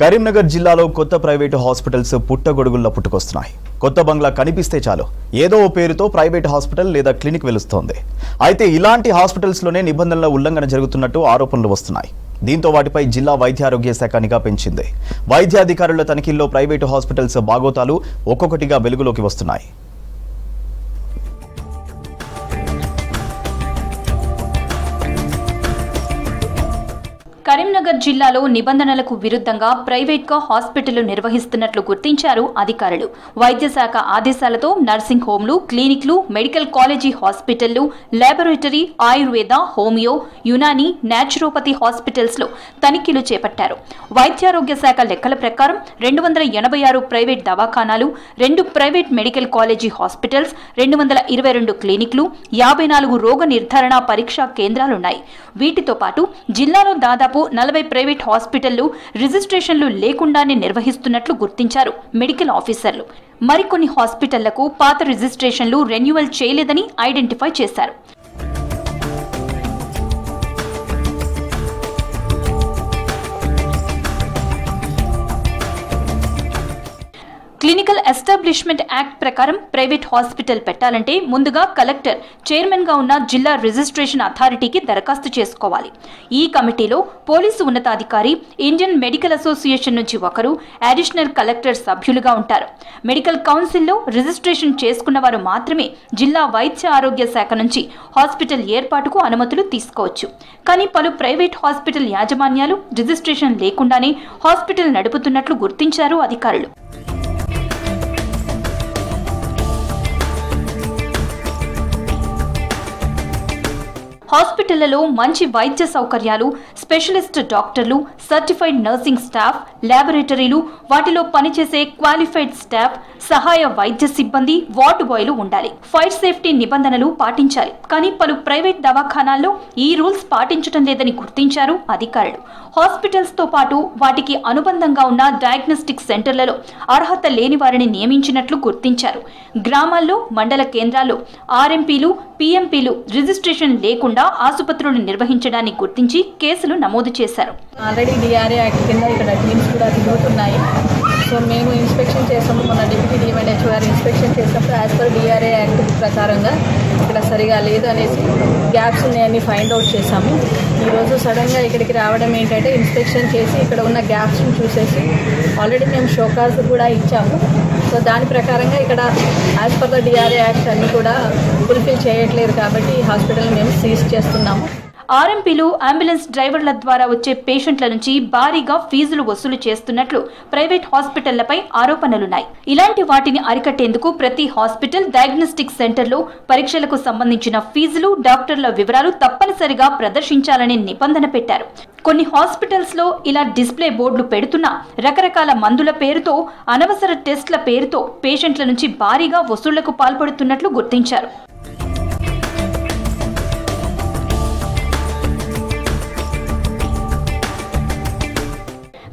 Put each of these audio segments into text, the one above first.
కరీంనగర్ జిల్లాలో కొత్త private hospitals పుట్టగొడుగుల్లా పుట్టుకొస్తున్నాయి. కొత్త బంగ్లా కనిపిస్తే చాలు ఏదో ఓ పేరుతో ప్రైవేట్ హాస్పిటల్ లేదా క్లినిక్ వెలుస్తోంది. అయితే ఇలాంటి హాస్పిటల్స్లోనే నిబంధనల ఉల్లంఘన జరుగుతున్నట్టు ఆరోపణలు వస్తున్నాయి. దీంతో వాటిపై జిల్లా వైద్యారోగ్య శాఖ నిఘా పెంచింది. వైద్యాధికారుల తనిఖీల్లో ప్రైవేటు హాస్పిటల్స్ బాగోతాలు ఒక్కొక్కటిగా వెలుగులోకి వస్తున్నాయి. కరీంనగర్ జిల్లాలో నిబంధనలకు విరుద్ధంగా ప్రైవేట్గా హాస్పిటళ్లు నిర్వహిస్తున్నట్లు గుర్తించారు అధికారులు. వైద్య శాఖ ఆదేశాలతో నర్సింగ్ హోంలు, క్లినిక్లు, మెడికల్ కాలేజీ హాస్పిటళ్లు, laboratory, Ayurveda, homeo, Unani, naturopathy హాస్పిటల్స్లో తనిఖీలు చేపట్టారు. వైద్యారోగ్య శాఖ లెక్కల ప్రకారం 286 ప్రైవేట్ దవాఖానాలు, 2 ప్రైవేట్ మెడికల్ కాలేజీ హాస్పిటల్స్, 222 క్లినిక్లు, 54 రోగ నిర్ధారణ పరీక్షా కేంద్రాలున్నాయి. వీటితో పాటు జిల్లాలో దాదాపు 40 ప్రైవేట్ హాస్పిటళ్లు రిజిస్ట్రేషన్లు లేకుండానే నిర్వహిస్తున్నట్లు గుర్తించారు మెడికల్ ఆఫీసర్లు. మరికొన్ని హాస్పిటళ్లకు పాత రిజిస్ట్రేషన్లు రెన్యువల్ చేయలేదని ఐడెంటిఫై చేశారు. క్లినికల్ ఎస్టాబ్లిష్మెంట్ యాక్ట్ ప్రకారం ప్రైవేట్ హాస్పిటల్ పెట్టాలంటే ముందుగా కలెక్టర్ చైర్మన్ గా ఉన్న జిల్లా రిజిస్ట్రేషన్ అథారిటీకి దరఖాస్తు చేసుకోవాలి. ఈ కమిటీలో పోలీసు ఉన్నతాధికారి, ఇండియన్ మెడికల్ అసోసియేషన్ నుంచి ఒకరు, అడిషనల్ కలెక్టర్ సభ్యులుగా ఉంటారు. మెడికల్ కౌన్సిల్లో రిజిస్ట్రేషన్ చేసుకున్న వారు మాత్రమే జిల్లా వైద్య ఆరోగ్య శాఖ నుంచి హాస్పిటల్ ఏర్పాటుకు అనుమతులు తీసుకోవచ్చు. కానీ పలు ప్రైవేట్ హాస్పిటల్ యాజమాన్యాలు రిజిస్ట్రేషన్ లేకుండానే హాస్పిటల్ నడుపుతున్నట్లు గుర్తించారు అధికారులు. హాస్పిటళ్లలో మంచి వైద్య సౌకర్యాలు, స్పెషలిస్ట్ డాక్టర్లు, సర్టిఫైడ్ నర్సింగ్ స్టాఫ్, ల్యాబొరేటరీలు, వాటిలో పనిచేసే క్వాలిఫైడ్ స్టాఫ్, సహాయ వైద్య సిబ్బంది, వార్డు బాయ్లు ఉండాలి. ఫైర్ సేఫ్టీ నిబంధనలు పాటించాలి. కానీ పలు ప్రైవేట్ దవాఖానాల్లో ఈ రూల్స్ పాటించడం లేదని గుర్తించారు అధికారులు. హాస్పిటల్స్ తో పాటు వాటికి అనుబంధంగా ఉన్న డయాగ్నోస్టిక్ సెంటర్లలో అర్హత లేని వారిని నియమించినట్లు గుర్తించారు. గ్రామాల్లో, మండల కేంద్రాల్లో ఆర్ఎంపీలు, పీఎంపీలు రిజిస్ట్రేషన్ లేకుండా ఆసుపత్రులు నిర్వహించడాన్ని గుర్తించి కేసులు నమోదు చేశారు. ఆల్రెడీ డిఆర్ఏ యాక్ట్ కింద ఇక్కడ టీమ్స్ కూడా తిరుగుతున్నాయి. సో మేము ఇన్స్పెక్షన్ చేసాము. మన డిప్యూటీ డిఎంఎన్హెచ్ గారు ఇన్స్పెక్షన్ చేసినప్పుడు యాజ్ పర్ డిఆర్ఏ యాక్ట్ ప్రకారంగా ఇక్కడ సరిగా లేదు అనేసి గ్యాప్స్ ఉన్నాయని ఫైండ్ అవుట్ చేశాము. ఈరోజు సడన్గా ఇక్కడికి రావడం ఏంటంటే ఇన్స్పెక్షన్ చేసి ఇక్కడ ఉన్న గ్యాప్స్ని చూసేసి ఆల్రెడీ మేము షోకాజ్ కూడా ఇచ్చాము. సో దాని ప్రకారంగా ఇక్కడ as per the DRA act అన్ని కూడా ఫుల్ఫిల్ చేయట్లేదు కాబట్టి ఈ హాస్పిటల్ని మేము సీజ్ చేస్తున్నాము. ఆర్ఎంపీలు, అంబులెన్స్ డ్రైవర్ల ద్వారా వచ్చే పేషెంట్ల నుంచి భారీగా ఫీజులు వసూలు చేస్తున్నట్లు ప్రైవేట్ హాస్పిటళ్లపై ఆరోపణలున్నాయి. ఇలాంటి వాటిని అరికట్టేందుకు ప్రతి హాస్పిటల్, డయాగ్నోస్టిక్ సెంటర్లో పరీక్షలకు సంబంధించిన ఫీజులు, డాక్టర్ల వివరాలు తప్పనిసరిగా ప్రదర్శించాలని నిబంధన పెట్టారు. కొన్ని హాస్పిటల్స్ లో ఇలా డిస్ప్లే బోర్డులు పెడుతున్నా రకరకాల మందుల పేరుతో, అనవసర టెస్ట్ల పేరుతో పేషెంట్ల నుంచి భారీగా వసూళ్లకు పాల్పడుతున్నట్లు గుర్తించారు.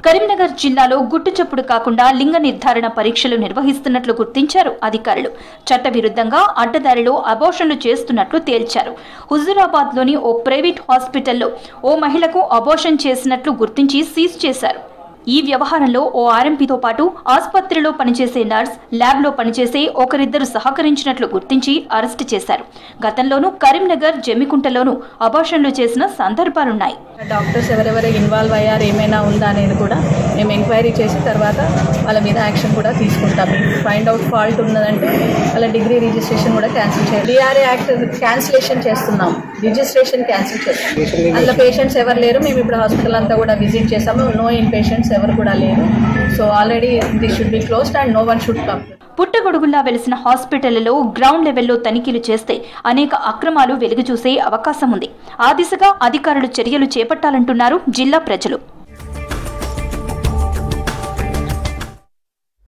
కరీంనగర్ జిల్లాలో గుట్టుచప్పుడు కాకుండా లింగ నిర్ధారణ పరీక్షలు నిర్వహిస్తున్నట్లు గుర్తించారు అధికారులు. చట్టవిరుద్ధంగా అడ్డదారిలో అబార్షన్లు చేస్తున్నట్లు తేల్చారు. హుజూరాబాద్లోని ఓ ప్రైవేట్ హాస్పిటల్లో ఓ మహిళకు అబార్షన్ చేసినట్లు గుర్తించి సీజ్ చేశారు. ఈ వ్యవహారంలో ఓ ఆర్ఎంపీతో పాటు ఆసుపత్రిలో పనిచేసే నర్స్, ల్యాబ్లో పనిచేసే ఒకరిద్దరు సహకరించినట్లు గుర్తించి అరెస్టు చేశారు. గతంలోనూ కరీంనగర్, జమ్మికుంటలోనూ అబార్షన్లు చేసిన సందర్భాలున్నాయి. డాక్టర్స్ ఎవరెవరు ఇన్వాల్వ్ అయ్యారు, ఏమైనా ఉందా అనేది కూడా మేము ఎంక్వైరీ చేసిన తర్వాత వాళ్ళ మీద యాక్షన్ కూడా తీసుకుంటాం. ఫైండ్ అవుట్ ఫాల్ట్ ఉన్నదంటే వాళ్ళ డిగ్రీ రిజిస్ట్రేషన్ కూడా క్యాన్సిల్ చేయాలి. డిఆర్ఏ యాక్ట్ క్యాన్సిలేషన్ చేస్తున్నాం, రిజిస్ట్రేషన్ క్యాన్సిల్ చేస్తాం. అందులో పేషెంట్స్ ఎవరు లేరు. మేము ఇప్పుడు హాస్పిటల్ అంతా కూడా విజిట్ చేసాము. నో ఇన్ పేషెంట్స్ ఎవరు కూడా లేరు. So already this should be closed and no one should come. పుట్టగొడుగుల్లా వెలిసిన హాస్పిటళ్లలో గ్రౌండ్ లెవెల్లో తనిఖీలు చేస్తే అనేక అక్రమాలు వెలుగు చూసే అవకాశం ఉంది. ఆ దిశగా అధికారులు చర్యలు చేపట్టాలంటున్నారు జిల్లా ప్రజలు.